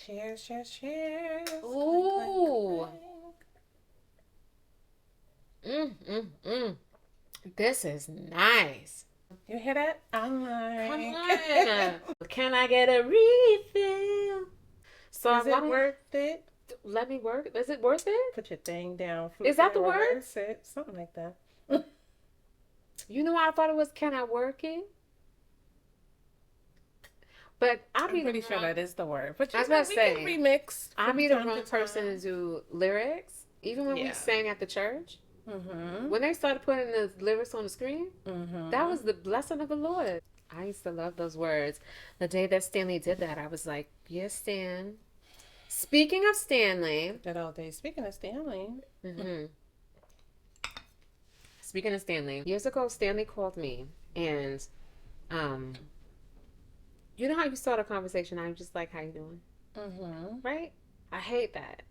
Cheers, cheers, cheers. Ooh. Clink, clink, Mm, mm, mm. This is nice. clink. You hear that? I'm Come like, on. Can I get a refill? So I is it want to worth it? let me work. Is it worth it? Put your thing down, Is flip it that and the word? reverse it. Something like that. You know, I thought it was can I work it? But I I'm be the pretty sure wrong. that is the word. But I was you about know, to we can say, remix I from be the time to wrong person to time. do lyrics. Even when we Yeah. sang at the church, Mm-hmm. when they started putting the lyrics on the screen, that Mm-hmm. was the blessing of the Lord. I used to love those words. The day that Stanley did that, I was like, yes, Stan. Speaking of Stanley, That all day. Speaking of Stanley. hmm speaking of Stanley, years ago, Stanley called me and, um, you know how you start a conversation, I'm just like, how you doing? Mm-hmm. Right? I hate that.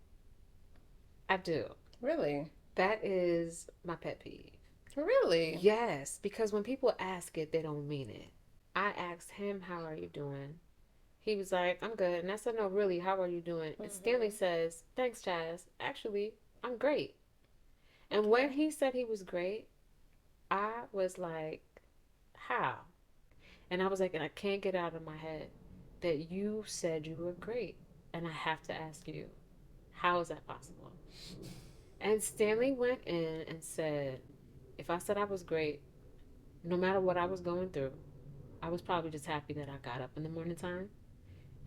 I do. Really? That is my pet peeve. Really? Yes, because when people ask it, they don't mean it. I asked him, how are you doing? He was like, I'm good. And I said, no, really, how are you doing? And Stanley Mm-hmm. says, thanks, Chaz. Actually, I'm great. And when Okay. he said he was great, I was like, how? And I was like, and I can't get out of my head that you said you were great. And I have to ask you, how is that possible? And Stanley went in and said, if I said I was great, no matter what I was going through, I was probably just happy that I got up in the morning time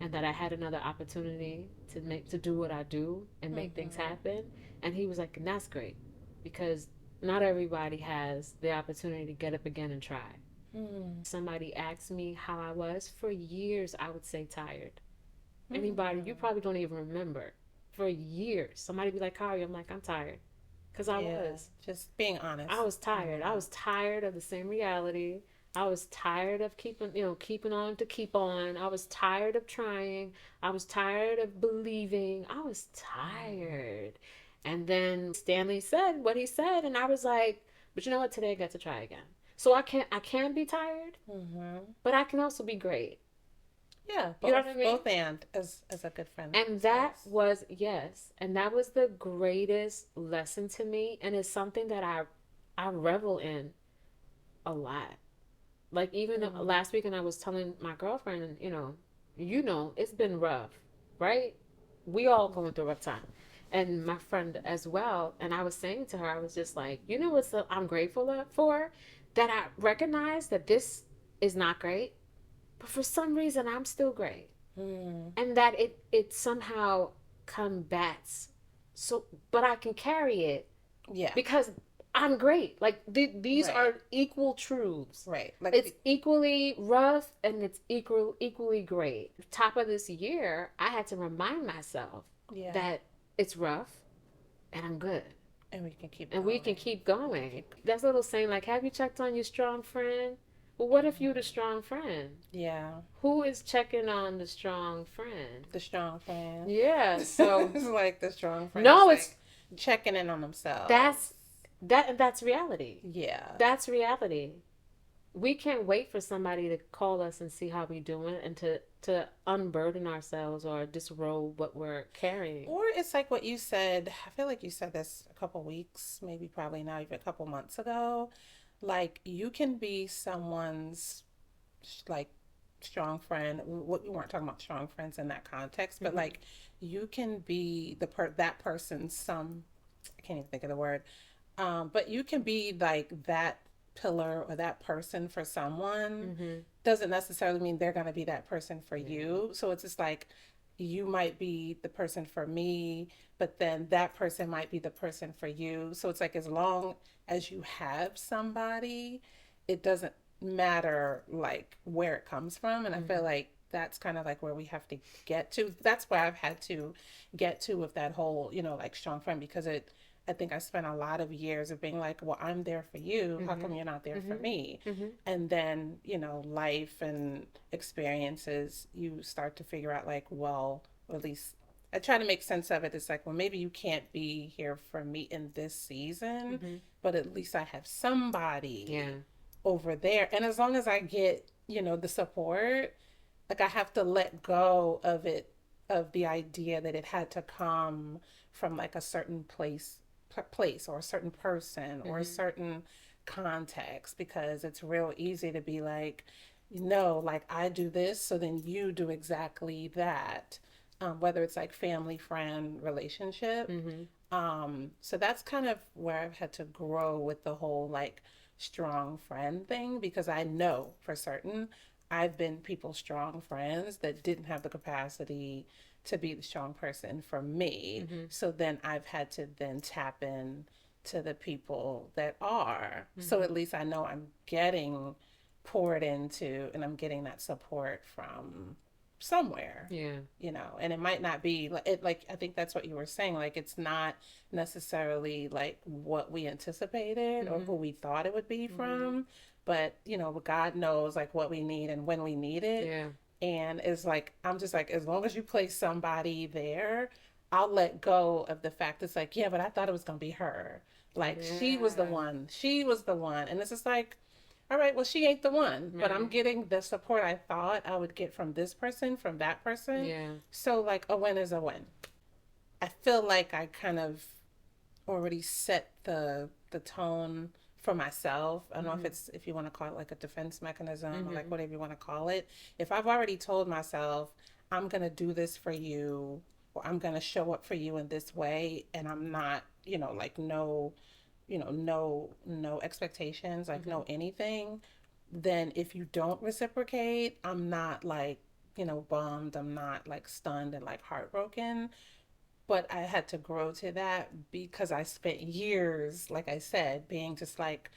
and that I had another opportunity to do what I do and make things Mm-hmm. happen. And he was like, and that's great because not everybody has the opportunity to get up again and try. Mm-hmm. Somebody asked me how I was for years, I would say tired. Anybody, you Mm-hmm. probably don't even remember. For years, somebody be like, "How are you?" I'm like, "I'm tired," because I Yeah. was. Just being I honest. was tired. I Mm-hmm. was tired of the same reality. I was tired of keeping on to keep on. I was tired of trying. I was tired of believing. I was tired. And then Stanley said what he said, and I was like, but you know what? Today I get to try again. So I can be tired, Mm-hmm. but I can also be great. Yeah, You know both what I mean? both and as a good friend And that says. was, yes, and that was the greatest lesson to me, and it's something that I revel in a lot. Like even Mm. last week, and I was telling my girlfriend, it's been rough, right? We all going through a rough time, and my friend as well. And I was saying to her, I was just like, I'm grateful for, that I recognize that this is not great, but for some reason I'm still great, Mm. and that it somehow combats. So, but I can carry it Yeah. because I'm great. Like these Right. are equal truths. Right. Like It's equally rough and it's equally great. Top of this year, I had to remind myself yeah. that it's rough and I'm good. And we can keep And we can going. keep We can going. keep. That's a little saying like, have you checked on your strong friend? Well, what if you're the strong friend? Yeah. Who is checking on the strong friend? The strong friend. Yeah, so It's like the strong friend is no, it's like checking in on that's themselves. that's reality. Yeah. That's reality. We can't wait for somebody to call us and see how we doing and to unburden ourselves or disrobe what we're carrying. Or it's like what you said. I feel like you said this a couple weeks, maybe probably not even a couple months ago. Like you can be someone's like strong friend. We weren't talking about strong friends in that context, but Mm-hmm. like you can be that person's some. I can't even think of the word. But you can be like that pillar or that person for someone. Mm-hmm. Doesn't necessarily mean they're going to be that person for Yeah. you. So it's just like you might be the person for me, but then that person might be the person for you. So it's like as long as you have somebody, it doesn't matter like where it comes from. And I feel Mm-hmm. like that's kind of like where we have to get to. That's where I've had to get to with that whole, like strong friend because I think I spent a lot of years of being like, well, I'm there for you. How Mm-hmm. come you're not there for Mm-hmm. me? Mm-hmm. And then, life and experiences, you start to figure out, like, well, or at least I try to make sense of it. It's like, well, maybe you can't be here for me in this season, Mm-hmm. but at least I have Yeah. somebody over there. And as long as I get, the support, like I have to let go of it of the idea that it had to come from like a certain place or a certain person or a Mm-hmm. certain context, because it's real easy to be like, no, like I do this, so then you do exactly that. Whether it's like family, friend, relationship. Mm-hmm. So that's kind of where I've had to grow with the whole like strong friend thing, because I know for certain I've been people's strong friends that didn't have the capacity to be the strong person for me. Mm-hmm. So then I've had to then tap in to the people that are. So Mm-hmm. at least I know I'm getting poured into and I'm getting that support from somewhere, Yeah. and it might not be like it, like I think that's what you were saying, like it's not necessarily like what we anticipated or Mm-hmm. who we thought it would be Mm-hmm. from, but God knows like what we need and when we need it. Yeah. And it's like I'm just like, as long as you place somebody there, I'll let go of the fact it's like, yeah, but I thought it was gonna be her, like Yeah. she was the one, and it's just like, all right, well, she ain't the one, but I'm Right. getting the support I thought I would get from this person, from that person. Yeah. So, like, a win is a win. I feel like I kind of already set the tone for myself. I don't know Mm-hmm. if you want to call it like a defense mechanism or like Mm-hmm. whatever you want to call it. If I've already told myself I'm gonna do this for you, or I'm gonna show up for you in this way, and I'm not, like no, no expectations, like Mm-hmm. no anything, then if you don't reciprocate, I'm not like, bummed. I'm not like stunned and like heartbroken. But I had to grow to that because I spent years, like I said, being just like,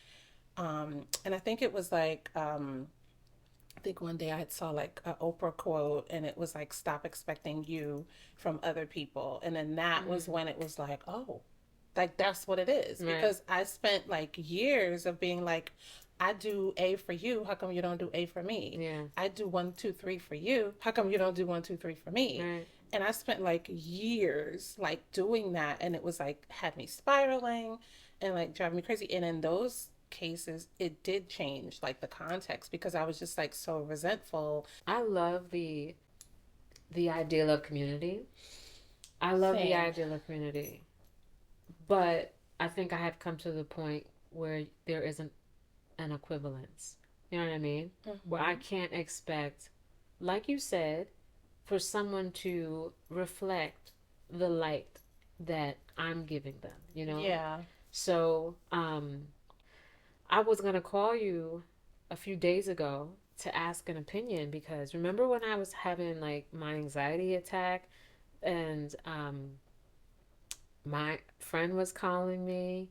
and I think it was like, I think one day I had saw like an Oprah quote, and it was like, stop expecting you from other people. And then that was Mm-hmm. when it was like, oh, like that's what it is. Right. Because I spent like years of being like, I do A for you. How come you don't do A for me? Yeah. I do one, two, three for you. How come you don't do one, two, three for me? Right. And I spent like years like doing that. And it was like, had me spiraling and like driving me crazy. And in those cases, it did change like the context, because I was just like so resentful. I love the ideal of community. I love the Same. ideal of community, but I think I have come to the point where there isn't an equivalence. You know what I mean? Where I Mm-hmm. can't expect, like you said, for someone to reflect the light that I'm giving them, you know? Yeah. So, I was going to call you a few days ago to ask an opinion because remember when I was having like my anxiety attack and my friend was calling me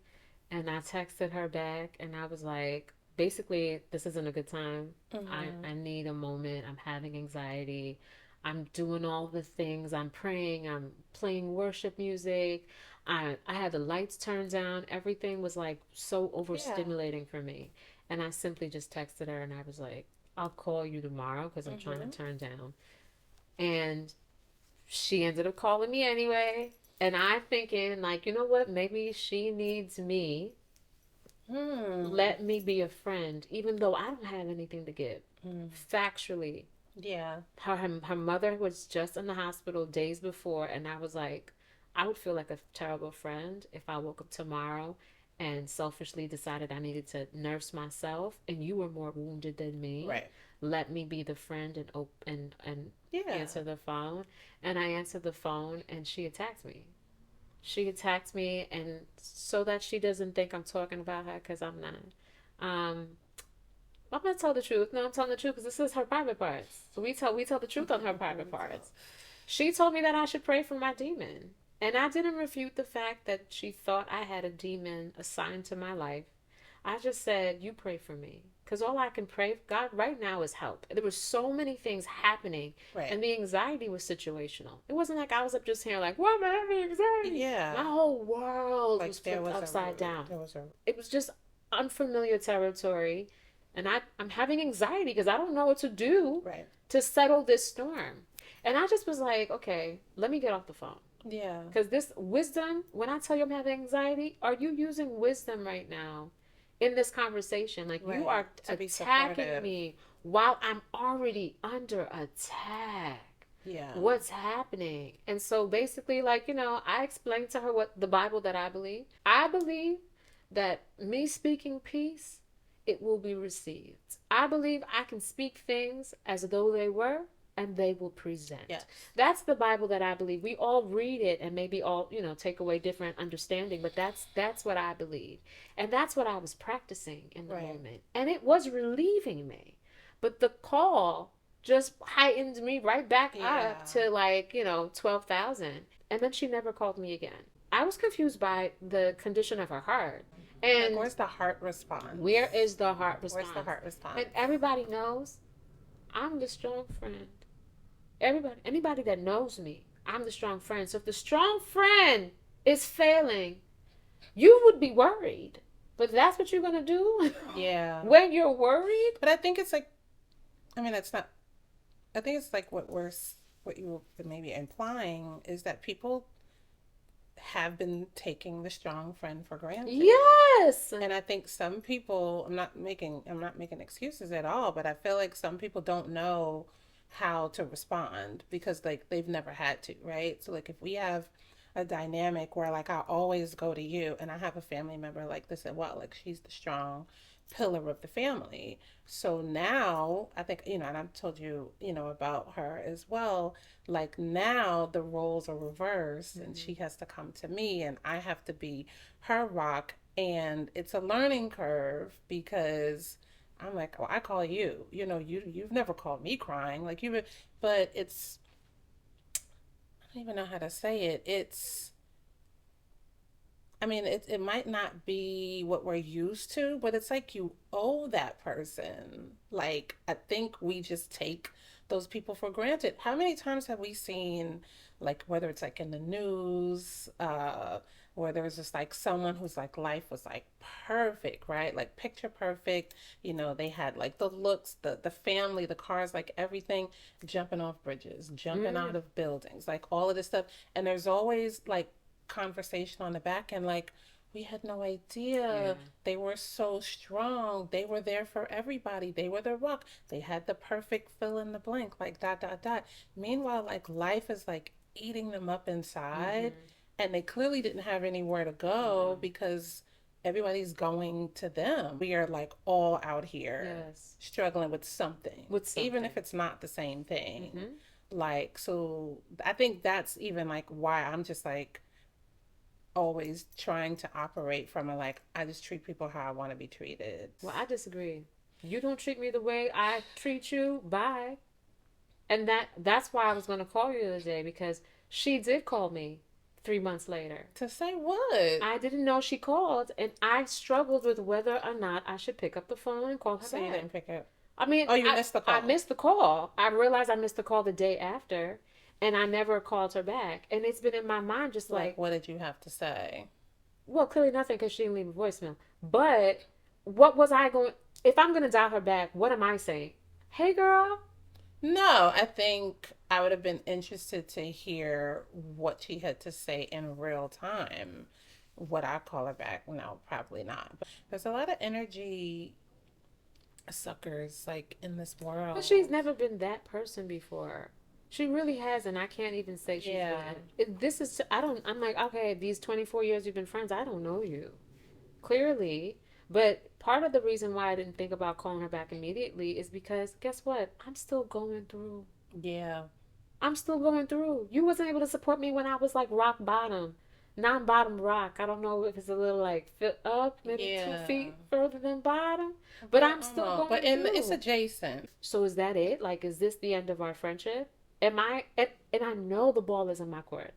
and I texted her back and I was like, basically, this isn't a good time. Mm-hmm. I need a moment. I'm having anxiety. I'm doing all the things. I'm praying. I'm playing worship music. I had the lights turned down. Everything was like so Yeah. overstimulating for me. And I simply just texted her and I was like, I'll call you tomorrow because I'm trying to Mm-hmm. turn down. And she ended up calling me anyway. And I'm thinking, like, you know what? Maybe she needs me. Hmm. Let me be a friend, even though I don't have anything to give. Mm. Factually, Yeah. her mother was just in the hospital days before, and I was like, I would feel like a terrible friend if I woke up tomorrow and selfishly decided I needed to nurse myself, and you were more wounded than me. Right. Let me be the friend and Yeah. answer the phone. And I answered the phone, and she attacked me. She attacked me, and so that she doesn't think I'm talking about her, because I'm not. Um, I'm gonna tell the truth. No, I'm telling the truth because this is her private parts. So we tell the truth on her private parts. She told me that I should pray for my demon, and I didn't refute the fact that she thought I had a demon assigned to my life. I just said, "You pray for me." Because all I can pray for God right now is help. There were so many things happening, Right. and the anxiety was situational. It wasn't like I was up just here like, "Why am I having anxiety?" My Yeah. whole world was Like there flipped was a upside root. down. There was a. It was just unfamiliar territory, and I'm having anxiety because I don't know what to do Right. to settle this storm. And I just was like, okay, let me get off the phone. Yeah. Because this wisdom, when I tell you I'm having anxiety, are you using wisdom right now in this conversation? Like you Right. are To be attacking supportive. me while I'm already under attack. Yeah. What's happening? And so basically, like, I explained to her what the Bible that I believe. I believe that me speaking peace, it will be received. I believe I can speak things as though they were, and they will present. Yes. That's the Bible that I believe. We all read it and maybe all, take away different understanding, but that's what I believe. And that's what I was practicing in the Right. moment. And it was relieving me. But the call just heightened me right back up Yeah. to, like, 12,000. And then she never called me again. I was confused by the condition of her heart. Like, And where's the heart response? where is the heart Where's the response? heart response? And everybody knows I'm the strong friend. Anybody that knows me, I'm the strong friend. So if the strong friend is failing, you would be worried. But that's what you're going to do? Yeah. When you're worried? But I think it's like, I mean, it's not, I think it's like what you were maybe implying is that people have been taking the strong friend for granted. Yes. And I think some people, I'm not making excuses at all, but I feel like some people don't know how to respond because like they've never had to, right? So like if we have a dynamic where like I always go to you and I have a family member like this and what, like she's the strong pillar of the family. So now I think, and I've told you, about her as well. Like now the roles are reversed and she has to come to me and I have to be her rock. And it's a learning curve because I'm like, oh, I call you. You've never called me crying. Like but it's I don't even know how to say it. I mean, it might not be what we're used to, but it's like you owe that person. Like, I think we just take those people for granted. How many times have we seen, like, whether it's like in the news, where there's just like someone whose like life was like perfect, right? Like picture perfect. They had like the looks, the family, the cars, like everything, jumping off bridges, jumping out of buildings, like all of this stuff. And there's always like conversation on the back end like we had no idea they were so strong, they were there for everybody, they were the rock, they had the perfect fill in the blank, like dot dot dot. Meanwhile, like life is like eating them up inside, and they clearly didn't have anywhere to go because everybody's going to them. We are like all out here Yes. struggling with something, With even something. if it's not the same thing. Like, so I think that's even like why I'm just like always trying to operate from a like I just treat people how I want to be treated. Well, I disagree. You don't treat me the way I treat you. Bye. And that's why I was going to call you the other day, because she did call me 3 months later. To say what? I didn't know she called, and I struggled with whether or not I should pick up the phone and call her So back. you didn't pick up. I mean, Oh, you missed the call. I missed the call. I realized I missed the call the day after, and I never called her back. And it's been in my mind just Like, like, what did you have to say? well, clearly nothing because she didn't leave a voicemail. But what was I going? If I'm going to dial her back, what am I saying? Hey, girl. No, I think I would have been interested to hear what she had to say in real time. Would I call her back? No, probably not. But there's a lot of energy suckers like in this world. But she's never been that person before. She really hasn't. I can't even say she's Yeah. been. This is, I don't, I'm like, okay, these 24 years you've been friends, I don't know you. Clearly. But part of the reason why I didn't think about calling her back immediately is because guess what? I'm still going through. Yeah. I'm still going through. You wasn't able to support me when I was like rock bottom. Now I'm bottom rock. I don't know if it's a little like fit up, maybe Yeah. 2 feet further than bottom. But I'm still going but it's through. adjacent. So is that it? Like, is this the end of our friendship? Am I? And I know the ball is in my court.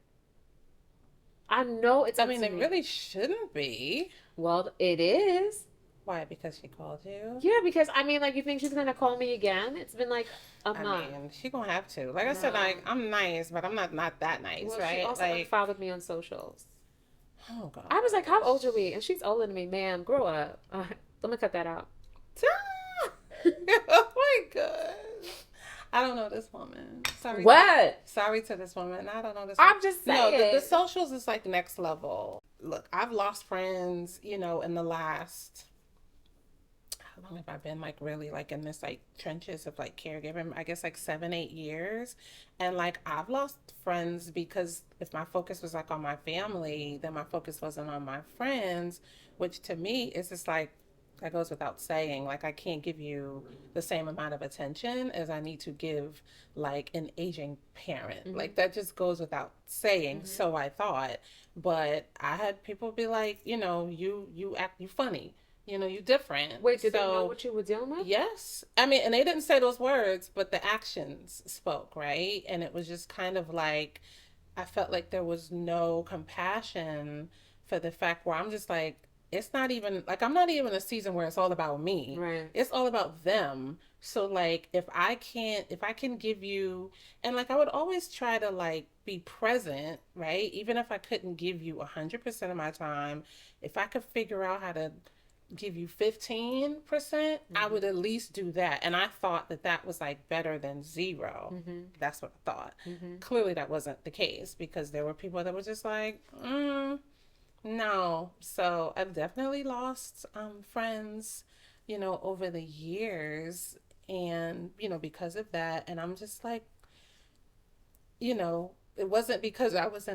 I know it's I up mean, to it me. really shouldn't be. Well, it is. Why? Because she called you? Yeah, because I mean, like, you think she's gonna call me again? It's been like a I month. mean, she gonna have to. Like I said, No. like I'm nice, but I'm not that nice, Well, right? she also Like, unfollowed me on socials. oh god. I was like, "How old are we?" And she's older than me. Ma'am, grow up. Let me cut that out. Oh my god. I don't know this woman. Sorry. What? Sorry to this woman. I don't know this. I'm just No, saying. the socials is like next level. Look, I've lost friends, in the last how long have I been like really like in this like trenches of like caregiving? I guess like 7, 8 years. And like I've lost friends because if my focus was like on my family, then my focus wasn't on my friends, which to me is just like that goes without saying. Like I can't give you the same amount of attention as I need to give like an aging parent. Mm-hmm. Like that just goes without saying. Mm-hmm. So I thought, but I had people be like, you act you funny, you different. Wait, did they know So what you were dealing with? yes, I mean, and they didn't say those words, but the actions spoke, right? And it was just kind of like I felt like there was no compassion for the fact where I'm just like, it's not even like I'm not even a season where it's all about me. Right. It's all about them. So like if I can give you and like I would always try to like be present, right? Even if I couldn't give you 100% of my time, if I could figure out how to give you 15%, I Mm-hmm. would at least do that. And I thought that that was like better than zero. Mm-hmm. That's what I thought. Mm-hmm. Clearly, that wasn't the case because there were people that were just like, no. So I've definitely lost friends, over the years. And, because of that. And I'm just like, it wasn't because I was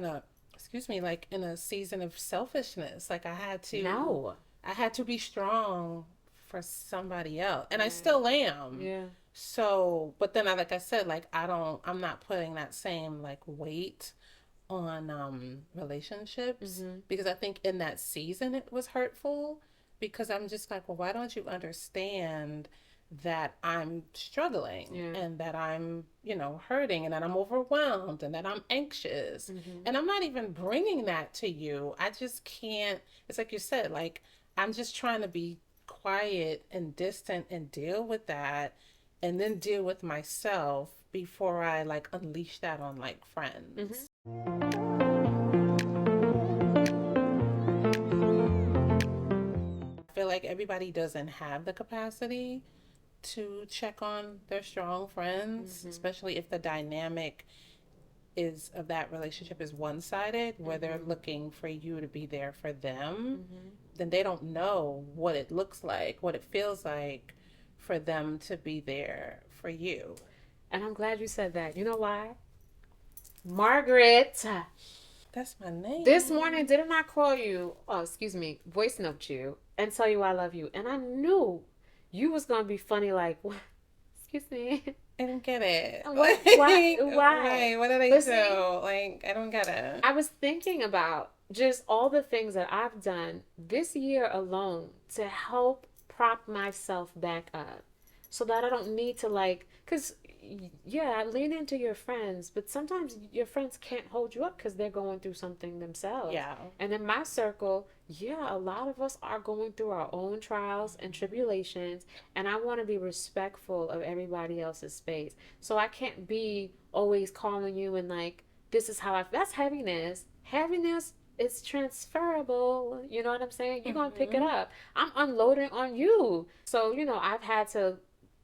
excuse me, like in a season of selfishness. Like No. I had to be strong for somebody else, and I Right. still am. Yeah. So, but then like I said, like I'm not putting that same like weight on relationships Mm-hmm. because I think in that season it was hurtful because I'm just like, well, why don't you understand that I'm struggling Yeah. and that I'm, hurting and that I'm overwhelmed and that I'm anxious. Mm-hmm. And I'm not even bringing that to you. I just can't. It's like you said, like, I'm just trying to be quiet and distant and deal with that and then deal with myself before I like unleash that on like Mm-hmm. friends. I feel like everybody doesn't have the capacity to check on their strong friends, Mm-hmm. especially if the dynamic is of that relationship is one-sided, where they're Mm-hmm. looking for you to be there for them, Mm-hmm. then they don't know what it looks like, what it feels like for them to be there for you. And I'm glad you said that. You know why? Margaret, That's my this morning name. didn't I call you? Oh, excuse me, voice note you and tell you I love you. And I knew you was gonna be funny. Like, what? Excuse me. I don't get it. What? Why? Like, Why? right? What did I But see, do? Like, I don't get it. I was thinking about just all the things that I've done this year alone to help prop myself back up so that I don't need to, like, because yeah, lean into your friends, but sometimes your friends can't hold you up because they're going through something themselves. Yeah. And in my circle, yeah, a lot of us are going through our own trials and tribulations, and I want to be respectful of everybody else's space. So I can't be always calling you and like, this is how I. That's heaviness. Heaviness is transferable. You know what I'm saying? You're gonna pick it Mm-hmm. up. I'm unloading on you. So I've had to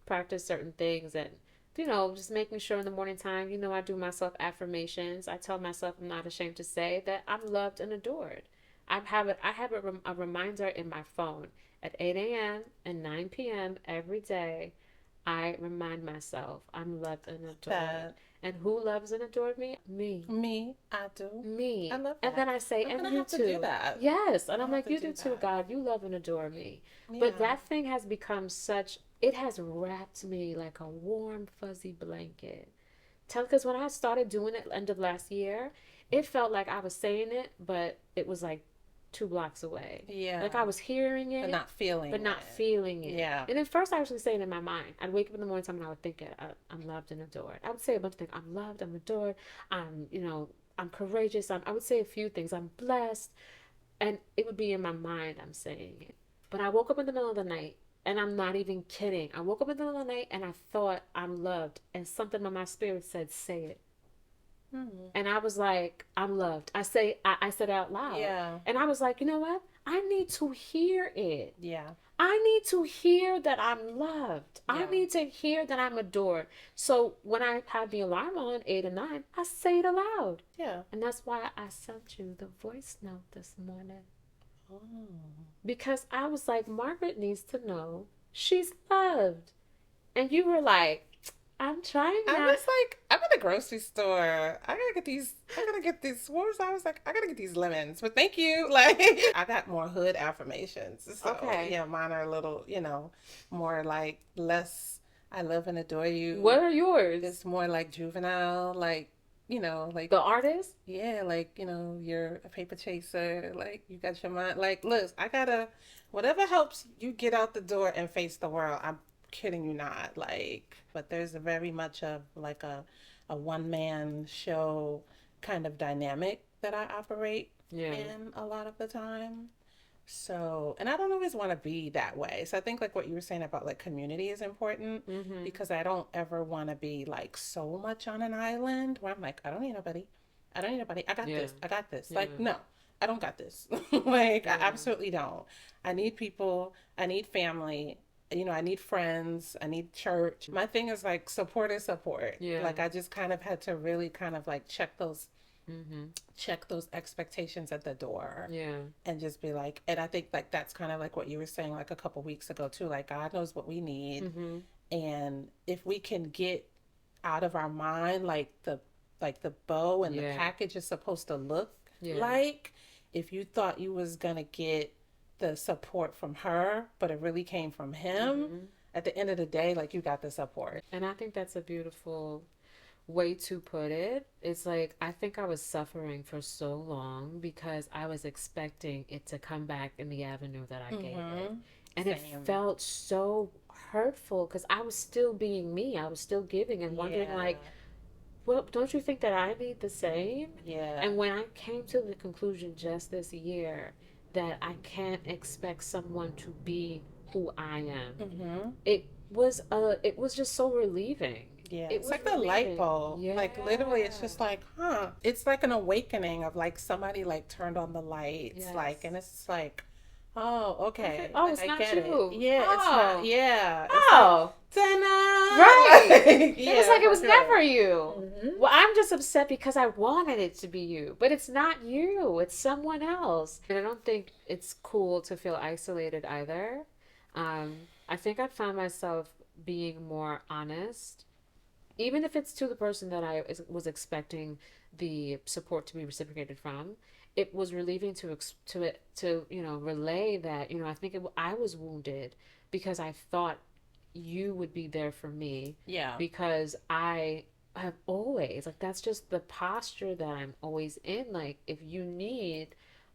practice certain things and just making sure in the morning time, I do myself affirmations. I tell myself I'm not ashamed to say that I'm loved and adored. I have a reminder in my phone at 8 a.m. and 9 p.m. every day. I remind myself I'm loved and adored. That And who loves and adored me? Me. me, I do. I Me. love And then that. I say, I'm and gonna you have to do too. that. Yes. And I'm I'm gonna have like, to you do do too, that. God. You love and adore me. But Yeah. that thing has become it has wrapped me like a warm, fuzzy blanket. Because when I started doing it end of last year, it felt like I was saying it, but it was like 2 blocks away. Yeah. Like I was hearing But it, not feeling but not it. feeling it. Yeah. And at first, I was just saying it in my mind. I'd wake up in the morning time and I would think it. I'm loved and adored. I would say a bunch of things. I'm loved. I'm adored. I'm courageous. I would say a few things. I'm blessed, and it would be in my mind. I'm saying it. But I woke up in the middle of the night, and I'm not even kidding. I woke up in the middle of the night, and I thought I'm loved, and something in my spirit said, "Say it." Hmm. And I was like, I'm loved. I said it out loud. Yeah. And I was like, you know what? I need to hear it. Yeah. I need to hear that I'm loved. I Yeah. need to hear that I'm adored. So when I had the alarm on 8 or 9, I say it aloud. Yeah. And that's why I sent you the voice note this morning. Oh. Because I was like, Margaret needs to know she's loved. And you were like, I'm trying I not. was like, I'm at the grocery store. I gotta get these, what was I was like, I gotta get these lemons, but thank you. Like, I got more hood affirmations. So, Okay. yeah, mine are a little, more like less, I love and adore What you. are yours? It's more like juvenile, like, like, The artist? yeah, like, you're a paper chaser. Like, you got your mind. Like, look, I gotta, whatever helps you get out the door and face the world. I'm kidding you not. Like, but there's a very much of like a one man show kind of dynamic that I operate Yeah. in a lot of the time. So, and I don't always want to be that way. So I think like what you were saying about like community is important Mm-hmm. because I don't ever want to be like so much on an island where I'm like, I don't need nobody. I don't need nobody. I got Yeah. this. I got this. Yeah. Like, no, I don't got this. Like, I Yeah. absolutely don't. I need people. I need family. I need friends. I need church. My thing is like support is support. Yeah. Like, I just kind of had to really kind of like Mm-hmm. check those expectations at the door Yeah. and just be like, and I think like that's kind of like what you were saying like a couple weeks ago too, like God knows what we need. Mm-hmm. And if we can get out of our mind like the bow and the Yeah. package is supposed to look Yeah. like, if you thought you was gonna get the support from her but it really came from him, Mm-hmm. at the end of the day, like, you got the support. And I think that's a beautiful way to put it. It's like I think I was suffering for so long because I was expecting it to come back in the avenue that I gave it. Mm-hmm. And it Same. felt so hurtful because I was still being me. I was still giving and wondering, Yeah. like, well, don't you think that I need the same? Yeah. And when I came to the conclusion just this year that I can't expect someone to be who I am, Mm-hmm. it was just so relieving. Yeah, It it's was like the light relieving. bulb. Yeah. Like, literally, it's just like, huh? It's like an awakening of like somebody like turned on the lights, like, Yes. and it's just like, oh, okay, Oh, like it's I not get it. you. Yeah, it's not. Oh. Yeah, it's like, Oh. ta-da! Right. Like, It was yeah, like it for was sure. never you. Mm-hmm. Well, I'm just upset because I wanted it to be you, but it's not you. It's someone else. And I don't think it's cool to feel isolated either. I think I found myself being more honest, even if it's to the person that was expecting the support to be reciprocated from. It was relieving to relay that I think I was wounded because I thought you would be there for me Yeah, because I have always, like, that's just the posture that I'm always in. Like, if you need,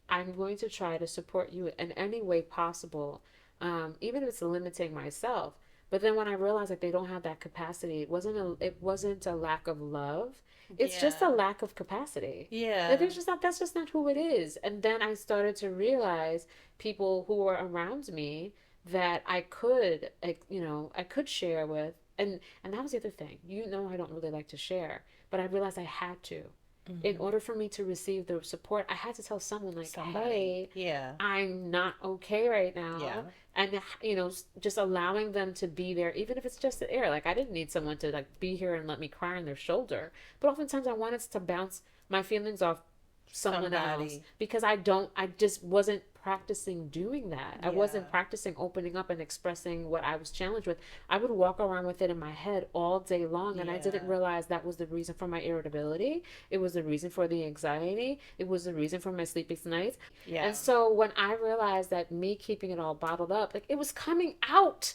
I'm going to try to support you in any way possible, even if it's limiting myself. But then when I realized that they don't have that capacity, it wasn't a lack of love. It's just a yeah, lack of capacity. Like, yeah, it's just not that's just not who it is. And then I started to realize people who were around me that I could share with. And that was the other thing. I don't really like to share, but I realized I had to. In mm-hmm. order for me to receive the support, I had to tell someone, like, Somebody. "Hey, Yeah, I'm not okay right yeah, now." And just allowing them to be there, even if it's just the air. Like, I didn't need someone to, like, be here and let me cry on their shoulder, but oftentimes I wanted to bounce my feelings off someone else somebody. because I just wasn't practicing doing that. I Yeah, wasn't practicing opening up and expressing what I was challenged with. I would walk around with it in my head all day long, and I didn't yeah, realize that was the reason for my irritability. It was the reason for the anxiety. It was the reason for my sleepless nights. yeah. And so when I realized that me keeping it all bottled up, like, it was coming out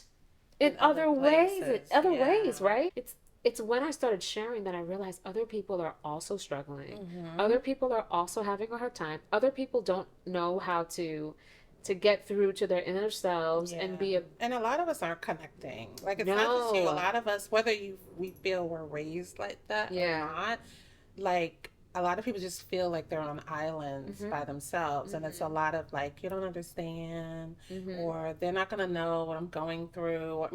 in In other other ways, places. right? It's when I started sharing that I realized other people are also struggling. Mm-hmm. Other people are also having a hard time. Other people don't know how to get through to their inner selves Yeah. and be a And a lot of us aren't connecting. Like, it's not just you. A no. lot of us, whether we feel we're raised like that or Yeah. not, like, a lot of people just feel like they're on islands Mhm. by themselves. And it's a Mhm. lot of like, you don't understand, Mhm. or they're not going to know what I'm going through.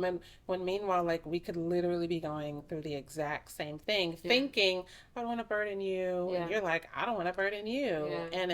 When meanwhile, like, we could literally be going through the exact same thing, Yeah. thinking, I don't want to burden you. Yeah. And you're like, I don't want to burden you. Yeah. And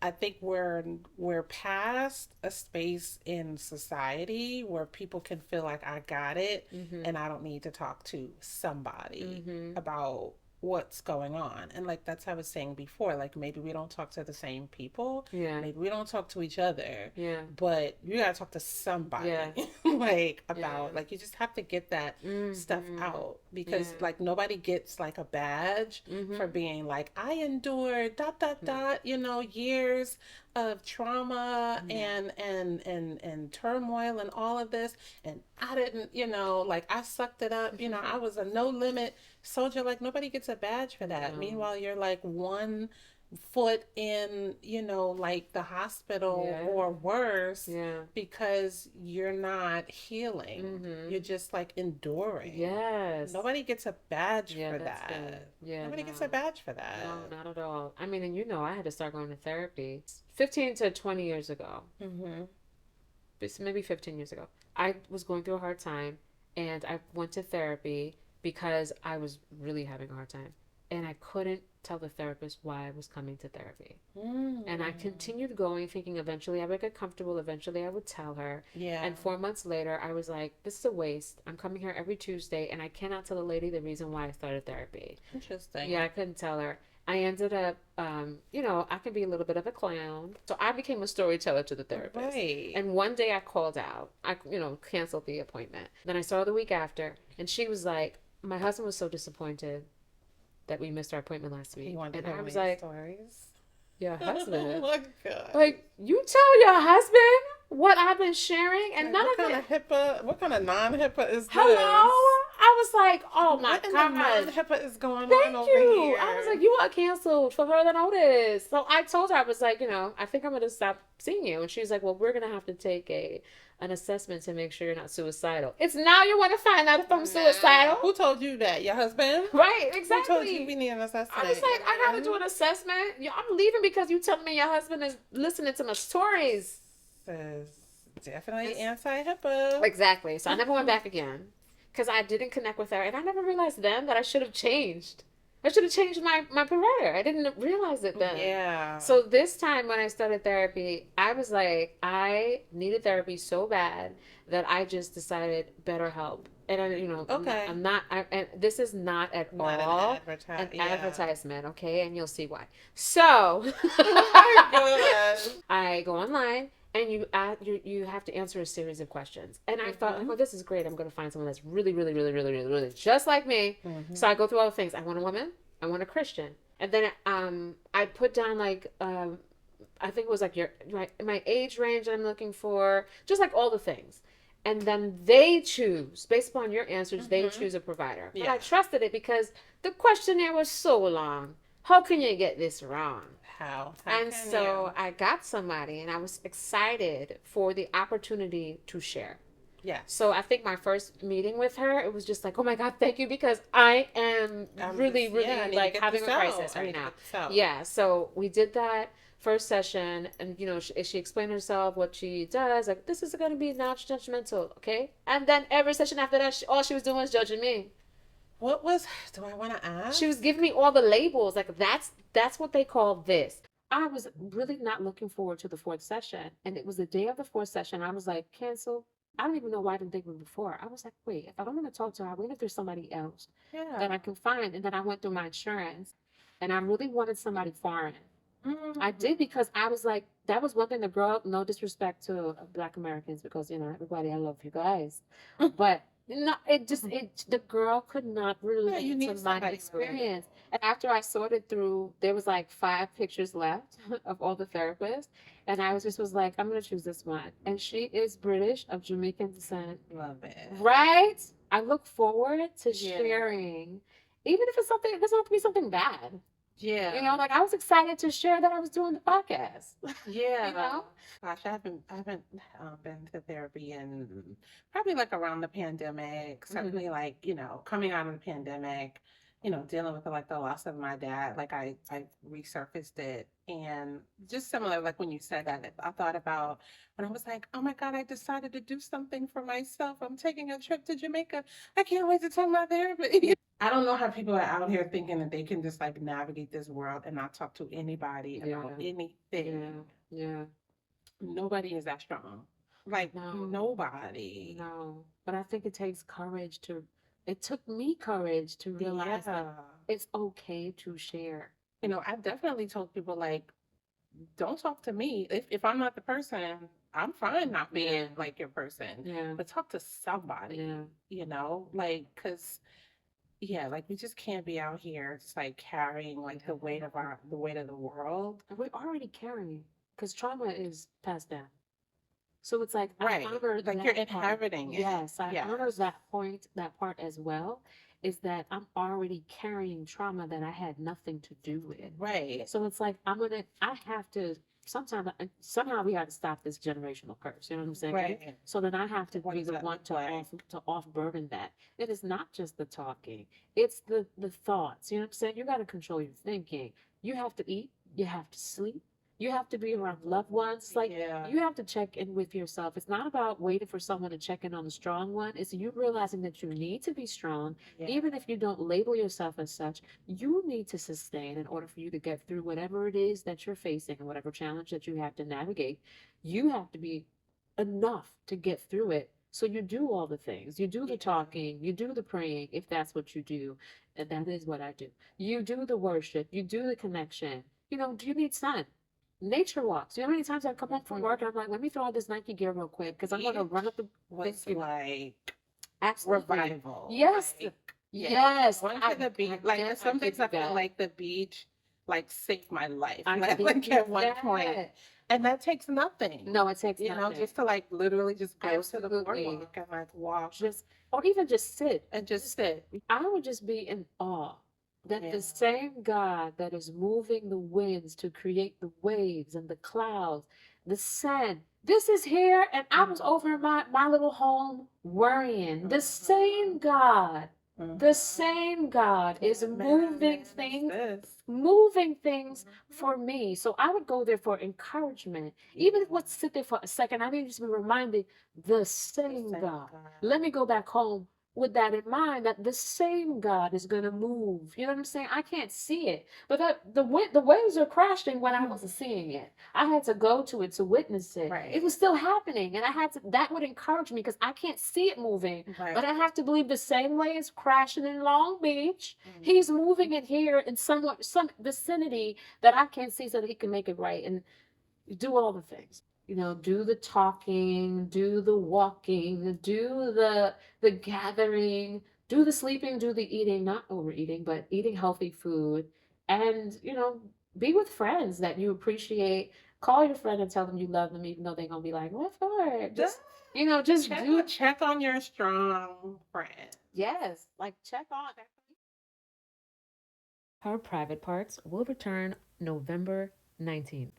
I think we're past a space in society where people can feel like I got it Mhm. and I don't need to talk to somebody Mhm. about what's going on. And like that's how I was saying before, like maybe we don't talk to the same people, Yeah. maybe we don't talk to each other, Yeah. but you gotta talk to somebody. Yeah. like Yeah. about like you just have to get that stuff Mm-hmm. out because Yeah. like nobody gets like a badge for Mm-hmm. being like I endured dot dot dot, you know, years of trauma No. and turmoil and all of this, and I didn't, you know, like I sucked it up, you know, I was a no limit soldier. Like nobody gets a badge for that. No. Meanwhile, you're like 1 foot in, you know, like the hospital Yeah. or worse Yeah. because you're not healing. You're Mm-hmm. just like enduring. Yes. Nobody gets a badge Yeah, for that's good. that. Yeah, Nobody gets a no. badge for No, that. not at all. I mean, and you know, I had to start going to therapy 15 to 20 years ago. Mm-hmm. Maybe 15 years ago. I was going through a hard time and I went to therapy because I was really having a hard time. And I couldn't tell the therapist why I was coming to therapy. And I Mm. continued going, thinking eventually I would get comfortable. Eventually I would tell her. Yeah. And 4 months later, I was like, this is a waste. I'm coming here every Tuesday and I cannot tell the lady the reason why I started therapy. Yeah, Interesting. I couldn't tell her. I ended up, I can be a little bit of a clown. So I became a storyteller to the therapist. Right. And one day I called out. Canceled the appointment. Then I saw her the week after, and she was like, my husband was so disappointed that we missed our appointment last He week. wanted to And hear I was my like, stories. your Oh husband? my god. Like, you tell your husband what I've been sharing, and Like none what of kind it. of HIPAA, what kind of non-HIPAA is Hello? this? I was like, oh my What in the God. non-HIPAA is going on Thank over you. I was here? like, you are canceled for further notice. So I told her, I was like, I think I'm going to stop seeing you. And she was like, well, we're going to have to take an assessment to make sure you're not suicidal. It's now you want to find out if I'm Nah. suicidal? Who told you that? Your husband? Right, Who told you we exactly. need an I was assessment, like, young I got to do man? an assessment. I'm leaving because you telling me your husband is listening to my stories. This is definitely It's, anti-HIPAA. exactly. So I never went back again because I didn't connect with her. And I never realized then that I should have changed. I should have changed my provider. I didn't realize it then. Yeah. So this time when I started therapy, I was like, I needed therapy so bad that I just decided better help. And Okay. I'm not. And this is not at Not an all an advertise. Yeah. advertisement, okay? And you'll see why. So Oh my god. I go online and you have to answer a series of questions. And I thought, Mm-hmm. oh, this is great. I'm going to find someone that's really, really, really, really, really, really just like me. Mm-hmm. So I go through all the things. I want a woman. I want a Christian. And then I put down like I think it was like my age range that I'm looking for, just like all the things. And then they choose based upon your answers. They Mm-hmm. choose a provider. But Yeah. I trusted it because the questionnaire was so long. How can you get this wrong? How? How And can you? so I got somebody, and I was excited for the opportunity to share. Yes. So I think my first meeting with her, it was just like, oh my God, thank you, because I am really, Yeah, I really need to like get having this a out. crisis I right need to now. get this out. Yeah. So we did that first session, and she explained herself, what she does. Like, this is going to be non-judgmental, okay? And then every session after that, all she was doing was judging me. What was? Do I want to She was ask? giving me all the labels. Like, that's what they call this. I was really not looking forward to the fourth session. And it was the day of the fourth session. I was like, cancel. I don't even know why I didn't think of it before. I was like, wait, if I don't want to talk to her, I wonder if there's somebody else that Yeah. I can find. And then I went through my insurance and I really wanted somebody foreign. I Mm-hmm. did because I was like, that was one thing the girl, no disrespect to Black Americans, because, everybody, I love you guys. But no, the girl could not Yeah, you relate to need my somebody relatable. experience. And after I sorted through, there was like 5 pictures left of all the therapists. And I was like, I'm going to choose this one. And she is British of Jamaican descent. Love it. Right? I look forward to Yeah. sharing, even if it's something, it doesn't have to be something bad. Yeah. Like I was excited to share that I was doing the podcast. Yeah. you know? Gosh, I haven't been to therapy in probably like around the pandemic. Mhm. Certainly, like coming out of the pandemic, dealing with like the loss of my dad. Like I resurfaced it, and just similar, like when you said that, I thought about when I was like, oh my God, I decided to do something for myself. I'm taking a trip to Jamaica. I can't wait to tell my therapist. I don't know how people are out here thinking that they can just like navigate this world and not talk to anybody about Yeah. Yeah. anything. Yeah. Nobody is that strong. Like No. nobody. No. But I think it takes courage to it took me courage to realize that Yeah. it's okay to share. I've definitely told people like, don't talk to me if I'm not the person. I'm fine not Yeah. being like your person, Yeah. but talk to somebody, Yeah. like, cause yeah, like we just can't be out here just like carrying like the weight of the world. And we're already carrying because trauma is passed down. So it's like I Right. honor Like you're that part. inheriting it. Yes, I Yeah. honor that part as well, is that I'm already carrying trauma that I had nothing to do with. Right. So it's like I have to sometimes somehow we have to stop this generational curse. You know what I'm saying? Right. So then I have to What be does the that one look like? to off burden that. It is not just the talking, it's the thoughts. You know what I'm saying? You got to control your thinking. You have to eat, you have to sleep, you have to be around loved ones. Like Yeah. you have to check in with yourself. It's not about waiting for someone to check in on the strong one. It's you realizing that you need to be strong, Yeah. even if you don't label yourself as such. You need to sustain in order for you to get through whatever it is that you're facing and whatever challenge that you have to navigate. You have to be enough to get through it. So you do all the things. You do the talking, you do the praying, if that's what you do. And that is what I do. You do the worship, you do the connection. Do you need sun? Nature walks. You know how many times I've come home from work and I'm like, let me throw on this Nike gear real quick because I'm going to run up the Was thing. like Absolutely. revival. Yes. Like, Yes. going to the beach. Like I some give days you I feel that. like the beach like saved my life. I Like, give you at one point. that. And that takes nothing. No, it takes You know, nothing. just to like literally just go to the Absolutely. boardwalk and like walk Just, or even just sit. and just sit. I would just be in awe that Yeah. the same God that is moving the winds to create the waves and the clouds, the sun, this is here, and I was over in my little home worrying. The same God, the same God is moving things for me. So I would go there for encouragement. Even if let's sit there for a second, I need to just be reminded the same God. Let me go back home with that in mind, that the same God is going to move. You know what I'm saying? I can't see it, but the waves are crashing when I wasn't seeing it. I had to go to it to witness it. Right. It was still happening, and I had to. That would encourage me because I can't see it moving, Right. but I have to believe the same way it's crashing in Long Beach. He's moving it here in some vicinity that I can't see, so that he can make it right and do all the things. Do the talking, do the walking, do the gathering, do the sleeping, do the eating, not overeating, but eating healthy food, and be with friends that you appreciate. Call your friend and tell them you love them, even though they're gonna be like, "What for?" Just check on your strong friend. Yes, like check on. Her private parts will return November 19th.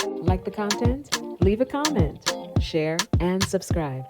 Like the content? Leave a comment, share, and subscribe.